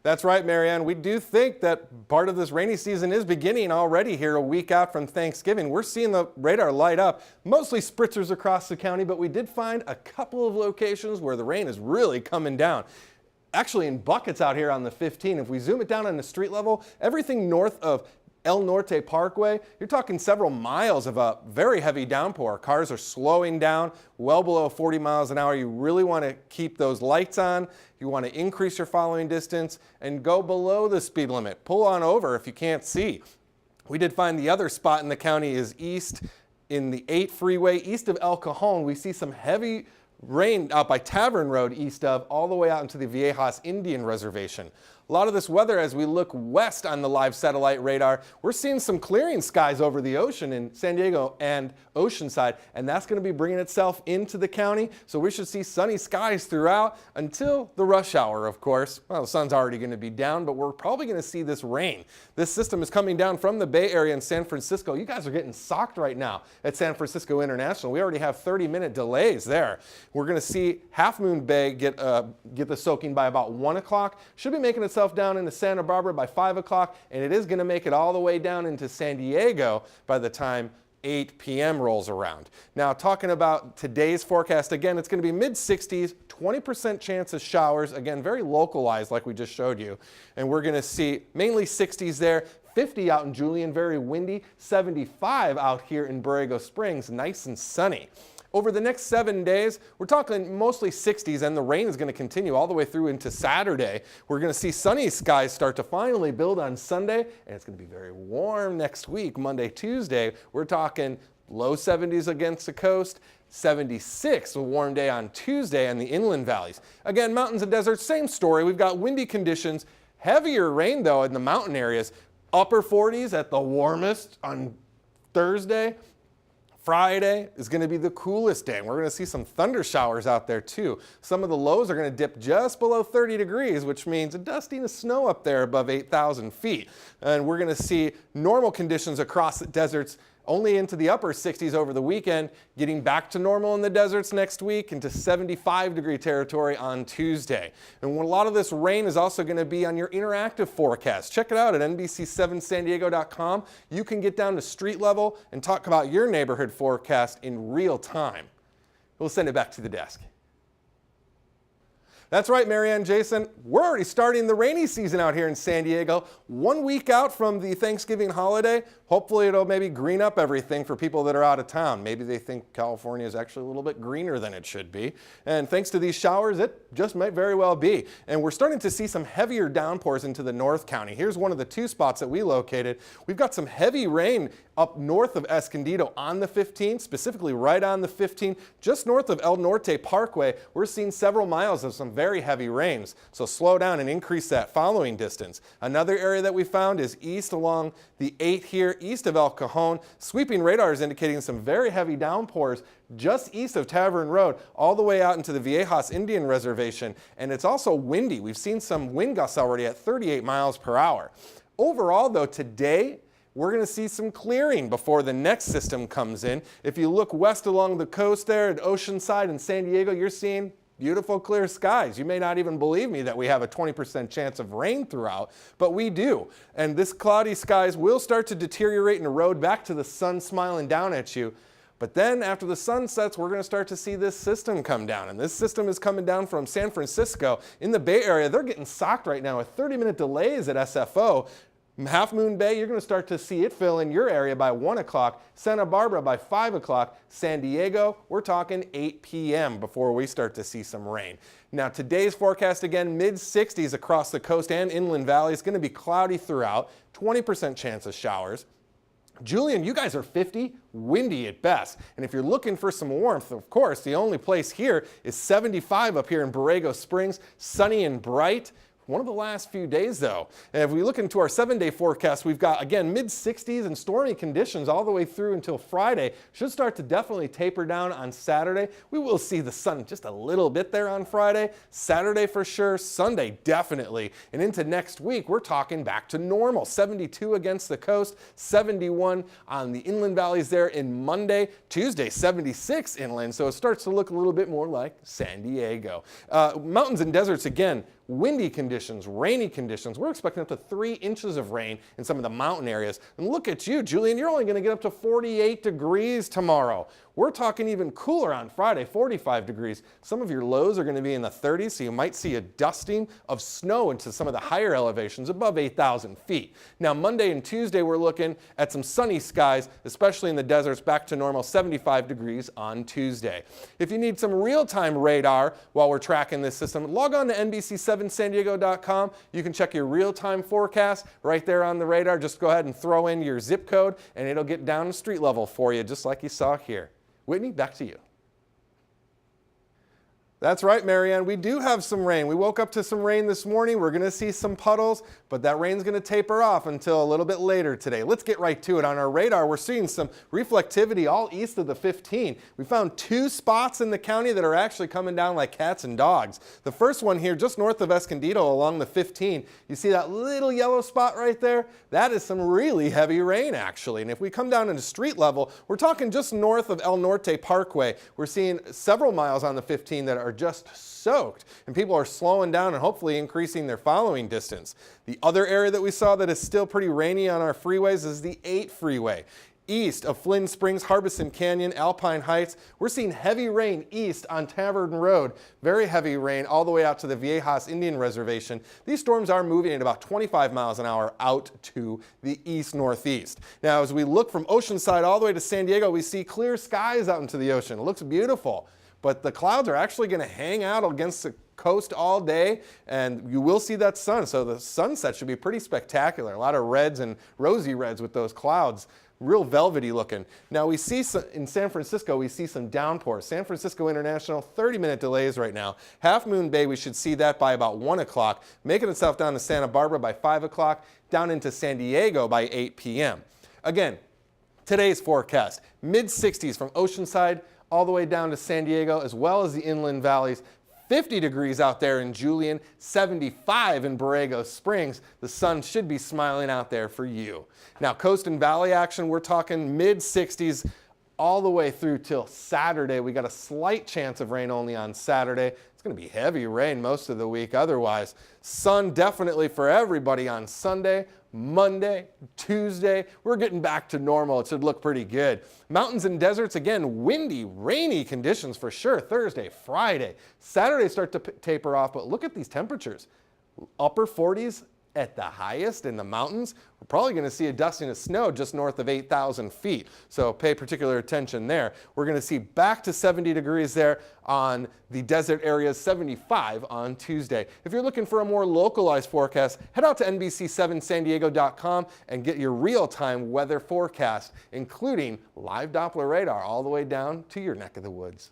That's right, Marianne. We do think that part of this rainy season is beginning already here a week out from Thanksgiving. We're seeing the radar light up, mostly spritzers across the county, but we did find a couple of locations where the rain is really coming down. Actually in buckets out here on the 15. If we zoom it down on the street level, everything north of El Norte Parkway, you're talking several miles of a very heavy downpour. Cars are slowing down well below 40 miles an hour. You really want to keep those lights on. You want to increase your following distance and go below the speed limit. Pull on over if you can't see. We did find the other spot in the county is east in the 8 freeway, east of El Cajon. We see some heavy rain out by Tavern Road east of, all the way out into the Viejas Indian Reservation. A lot of this weather, as we look west on the live satellite radar, we're seeing some clearing skies over the ocean in San Diego and Oceanside, and that's going to be bringing itself into the county. So we should see sunny skies throughout until the rush hour, of course. Well, the sun's already going to be down, but we're probably going to see this rain. This system is coming down from the Bay Area in San Francisco. You guys are getting socked right now at San Francisco International. We already have 30-minute delays there. We're going to see Half Moon Bay get the soaking by about 1 o'clock. Should be making itself down into Santa Barbara by 5 o'clock, and it is going to make it all the way down into San Diego by the time 8 p.m. rolls around. Now, talking about today's forecast, again, it's going to be mid-60s, 20% chance of showers, again, very localized like we just showed you, and we're going to see mainly 60s there, 50 out in Julian, very windy, 75 out here in Borrego Springs, nice and sunny. Over the next 7 days, we're talking mostly 60s, and the rain is going to continue all the way through into Saturday. We're going to see sunny skies start to finally build on Sunday, and it's going to be very warm next week, Monday, Tuesday. We're talking low 70s against the coast, 76, a warm day on Tuesday in the inland valleys. Again, mountains and deserts, same story. We've got windy conditions, heavier rain, though, in the mountain areas. Upper 40s at the warmest on Thursday. Friday is going to be the coolest day, and we're going to see some thunder showers out there too. Some of the lows are going to dip just below 30 degrees, which means a dusting of snow up there above 8,000 feet. And we're going to see normal conditions across the deserts only into the upper 60s over the weekend, getting back to normal in the deserts next week into 75-degree territory on Tuesday. And a lot of this rain is also going to be on your interactive forecast. Check it out at NBC7sandiego.com. You can get down to street level and talk about your neighborhood forecast in real time. We'll send it back to the desk. That's right, Marianne, Jason. We're already starting the rainy season out here in San Diego. 1 week out from the Thanksgiving holiday. Hopefully it'll maybe green up everything for people that are out of town. Maybe they think California is actually a little bit greener than it should be. And thanks to these showers, it just might very well be. And we're starting to see some heavier downpours into the North County. Here's one of the 2 spots that we located. We've got some heavy rain up north of Escondido on the 15, specifically right on the 15, just north of El Norte Parkway. We're seeing several miles of some very heavy rains, so slow down and increase that following distance. Another area that we found is east along the 8 here, east of El Cajon. Sweeping radar is indicating some very heavy downpours just east of Tavern Road, all the way out into the Viejas Indian Reservation, and it's also windy. We've seen some wind gusts already at 38 miles per hour. Overall, though, today, we're going to see some clearing before the next system comes in. If you look west along the coast there at Oceanside and San Diego, you're seeing beautiful clear skies. You may not even believe me that we have a 20% chance of rain throughout, but we do. And this cloudy skies will start to deteriorate and erode back to the sun smiling down at you. But then after the sun sets, we're going to start to see this system come down. And this system is coming down from San Francisco. In the Bay Area, they're getting socked right now with 30-minute delays at SFO. Half Moon Bay, you're going to start to see it fill in your area by 1 o'clock. Santa Barbara by 5 o'clock. San Diego, we're talking 8 p.m. before we start to see some rain. Now, today's forecast, again, mid-60s across the coast and inland valley. It's going to be cloudy throughout, 20% chance of showers. Julian, you guys are 50, windy at best. And if you're looking for some warmth, of course, the only place here is 75 up here in Borrego Springs, sunny and bright. One of the last few days, though. And if we look into our 7-day forecast, we've got, again, mid-60s and stormy conditions all the way through until Friday. Should start to definitely taper down on Saturday. We will see the sun just a little bit there on Friday. Saturday for sure. Sunday definitely. And into next week, we're talking back to normal. 72 against the coast, 71 on the inland valleys there in Monday. Tuesday, 76 inland. So it starts to look a little bit more like San Diego. Mountains and deserts, again, windy conditions, rainy conditions. We're expecting up to 3 inches of rain in some of the mountain areas. And look at you, Julian, you're only going to get up to 48 degrees tomorrow. We're talking even cooler on Friday, 45 degrees. Some of your lows are going to be in the 30s, so you might see a dusting of snow into some of the higher elevations above 8,000 feet. Now, Monday and Tuesday, we're looking at some sunny skies, especially in the deserts, back to normal, 75 degrees on Tuesday. If you need some real-time radar while we're tracking this system, log on to NBC7SanDiego.com. You can check your real-time forecast right there on the radar. Just go ahead and throw in your zip code, and it'll get down to street level for you, just like you saw here. Whitney, back to you. That's right, Marianne. We do have some rain. We woke up to some rain this morning. We're going to see some puddles, but that rain's going to taper off until a little bit later today. Let's get right to it. On our radar, we're seeing some reflectivity all east of the 15. We found 2 spots in the county that are actually coming down like cats and dogs. The first one here, just north of Escondido along the 15. You see that little yellow spot right there? That is some really heavy rain, actually. And if we come down into street level, we're talking just north of El Norte Parkway. We're seeing several miles on the 15 that are just soaked, and people are slowing down and hopefully increasing their following distance. The other area that we saw that is still pretty rainy on our freeways is the 8 freeway. East of Flynn Springs, Harbison Canyon, Alpine Heights, we're seeing heavy rain east on Tavern Road. Very heavy rain all the way out to the Viejas Indian Reservation. These storms are moving at about 25 miles an hour out to the east-northeast. Now, as we look from Oceanside all the way to San Diego, we see clear skies out into the ocean. It looks beautiful. But the clouds are actually going to hang out against the coast all day, and you will see that sun. So the sunset should be pretty spectacular. A lot of reds and rosy reds with those clouds. Real velvety looking. Now we see in San Francisco, we see some downpours. San Francisco International, 30-minute delays right now. Half Moon Bay, we should see that by about 1 o'clock, making itself down to Santa Barbara by 5 o'clock, down into San Diego by 8 p.m. Again, today's forecast, mid-60s from Oceanside all the way down to San Diego, as well as the inland valleys. 50 degrees out there in Julian, 75 in Borrego Springs. The sun should be smiling out there for you. Now, coast and valley action, we're talking mid-60s all the way through till Saturday. We got a slight chance of rain only on Saturday. It's going to be heavy rain most of the week otherwise. Sun definitely for everybody on Sunday. Monday, Tuesday, we're getting back to normal. It should look pretty good. Mountains and deserts, again, windy, rainy conditions for sure. Thursday, Friday. Saturday start to taper off, but look at these temperatures. Upper 40s at the highest in the mountains. We're probably going to see a dusting of snow just north of 8,000 feet. So pay particular attention there. We're going to see back to 70 degrees there on the desert areas, 75 on Tuesday. If you're looking for a more localized forecast, head out to NBC7SanDiego.com and get your real-time weather forecast, including live Doppler radar all the way down to your neck of the woods.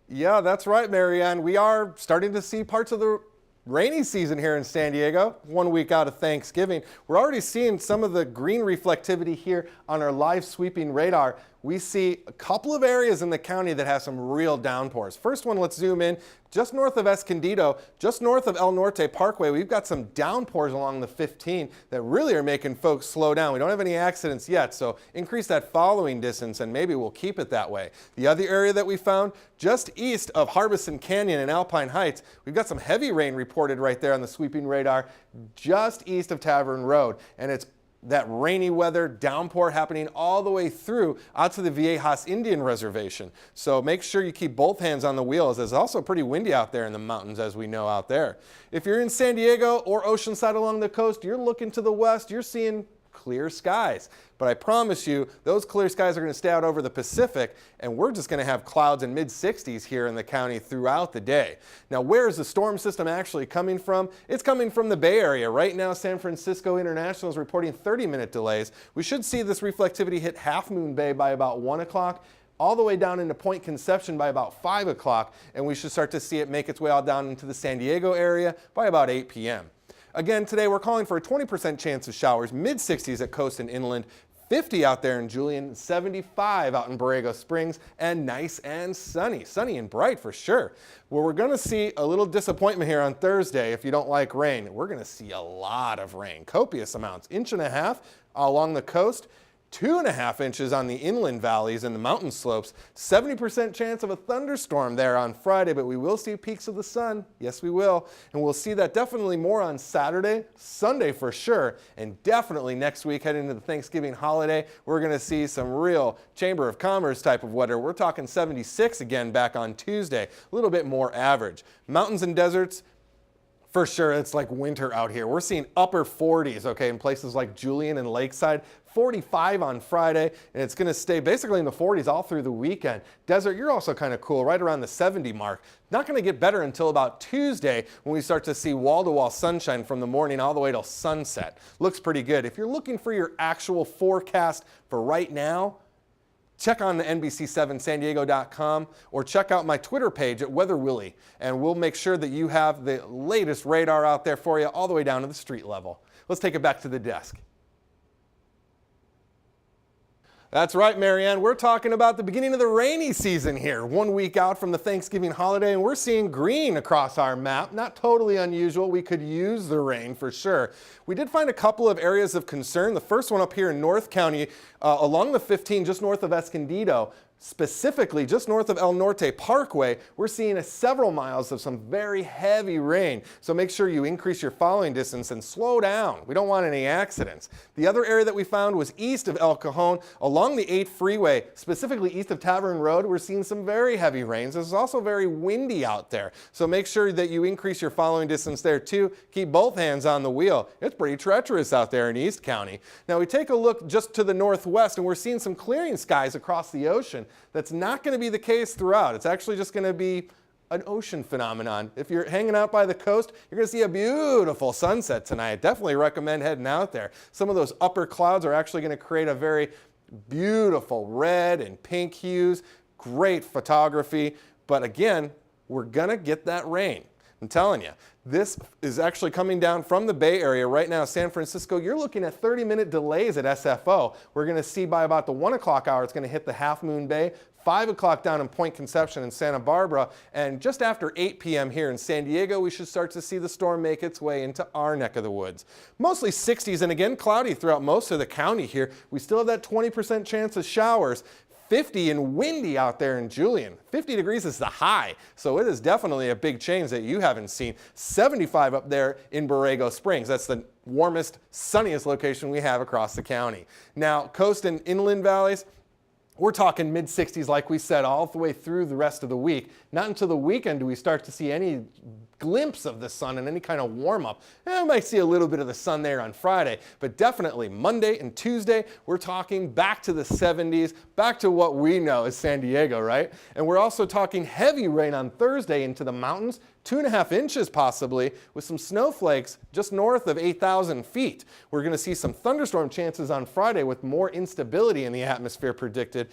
Yeah, that's right, Marianne. We are starting to see parts of the rainy season here in San Diego, 1 week out of Thanksgiving. We're already seeing some of the green reflectivity here on our live sweeping radar. We see a couple of areas in the county that have some real downpours. First one, let's zoom in. Just north of Escondido, just north of El Norte Parkway, we've got some downpours along the 15 that really are making folks slow down. We don't have any accidents yet, so increase that following distance and maybe we'll keep it that way. The other area that we found, just east of Harbison Canyon and Alpine Heights, we've got some heavy rain reported right there on the sweeping radar, just east of Tavern Road. And it's that rainy weather, downpour happening all the way through out to the Viejas Indian Reservation. So make sure you keep both hands on the wheel, as it's also pretty windy out there in the mountains, as we know out there. If you're in San Diego or Oceanside along the coast, you're looking to the west, you're seeing clear skies. But I promise you, those clear skies are going to stay out over the Pacific, and we're just going to have clouds in mid-60s here in the county throughout the day. Now, where is the storm system actually coming from? It's coming from the Bay Area. Right now, San Francisco International is reporting 30-minute delays. We should see this reflectivity hit Half Moon Bay by about 1 o'clock, all the way down into Point Conception by about 5 o'clock, and we should start to see it make its way all down into the San Diego area by about 8 p.m. Again, today we're calling for a 20% chance of showers, mid-60s at coast and inland, 50 out there in Julian, 75 out in Borrego Springs, and nice and sunny. Sunny and bright for sure. Well, we're going to see a little disappointment here on Thursday if you don't like rain. We're going to see a lot of rain, copious amounts, 1.5 inches along the coast, 2.5 inches on the inland valleys and the mountain slopes. 70% chance of a thunderstorm there on Friday, but we will see peaks of the sun. Yes, we will. And we'll see that definitely more on Saturday, Sunday for sure, and definitely next week heading into the Thanksgiving holiday. We're going to see some real Chamber of Commerce type of weather. We're talking 76 again back on Tuesday, a little bit more average. Mountains and deserts, for sure, it's like winter out here. We're seeing upper 40s, okay, in places like Julian and Lakeside. 45 on Friday, and it's going to stay basically in the 40s all through the weekend. Desert, you're also kind of cool, right around the 70 mark. Not going to get better until about Tuesday when we start to see wall-to-wall sunshine from the morning all the way till sunset. Looks pretty good. If you're looking for your actual forecast for right now, check on the NBC7SanDiego.com or check out my Twitter page at Weather Willie, and we'll make sure that you have the latest radar out there for you all the way down to the street level. Let's take it back to the desk. That's right, Marianne. We're talking about the beginning of the rainy season here. 1 week out from the Thanksgiving holiday, and we're seeing green across our map. Not totally unusual. We could use the rain for sure. We did find a couple of areas of concern. The first one up here in North County, along the 15, just north of Escondido. Specifically, just north of El Norte Parkway, we're seeing several miles of some very heavy rain. So make sure you increase your following distance and slow down. We don't want any accidents. The other area that we found was east of El Cajon, along the 8 freeway, specifically east of Tavern Road. We're seeing some very heavy rains. It's also very windy out there. So make sure that you increase your following distance there too. Keep both hands on the wheel. It's pretty treacherous out there in East County. Now we take a look just to the northwest, and we're seeing some clearing skies across the ocean. That's not going to be the case throughout. It's actually just going to be an ocean phenomenon. If you're hanging out by the coast, you're going to see a beautiful sunset tonight. Definitely recommend heading out there. Some of those upper clouds are actually going to create a very beautiful red and pink hues. Great photography. But again, we're going to get that rain. I'm telling you, this is actually coming down from the Bay Area right now. San Francisco, you're looking at 30-minute delays at SFO. We're going to see by about the 1 o'clock hour, it's going to hit the Half Moon Bay, 5 o'clock down in Point Conception and Santa Barbara, and just after 8 p.m. here in San Diego, we should start to see the storm make its way into our neck of the woods. Mostly 60s, and again, cloudy throughout most of the county here. We still have that 20% chance of showers. 50 and windy out there in Julian. 50 degrees is the high, so it is definitely a big change that you haven't seen. 75 up there in Borrego Springs. That's the warmest, sunniest location we have across the county. Now, coast and inland valleys, we're talking mid-60s, like we said, all the way through the rest of the week. Not until the weekend do we start to see any glimpse of the sun and any kind of warm-up. We might see a little bit of the sun there on Friday, but definitely Monday and Tuesday, we're talking back to the 70s, back to what we know as San Diego, right? And we're also talking heavy rain on Thursday into the mountains, 2.5 inches possibly, with some snowflakes just north of 8,000 feet. We're going to see some thunderstorm chances on Friday with more instability in the atmosphere predicted.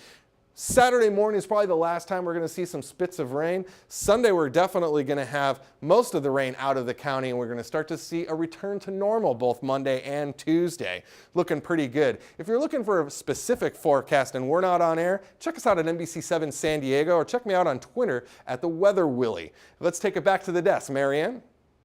Saturday morning is probably the last time we're going to see some spits of rain. Sunday, we're definitely going to have most of the rain out of the county, and we're going to start to see a return to normal both Monday and Tuesday. Looking pretty good. If you're looking for a specific forecast and we're not on air, check us out at NBC7 San Diego or check me out on Twitter at the Weather Willie. Let's take it back to the desk. Marianne?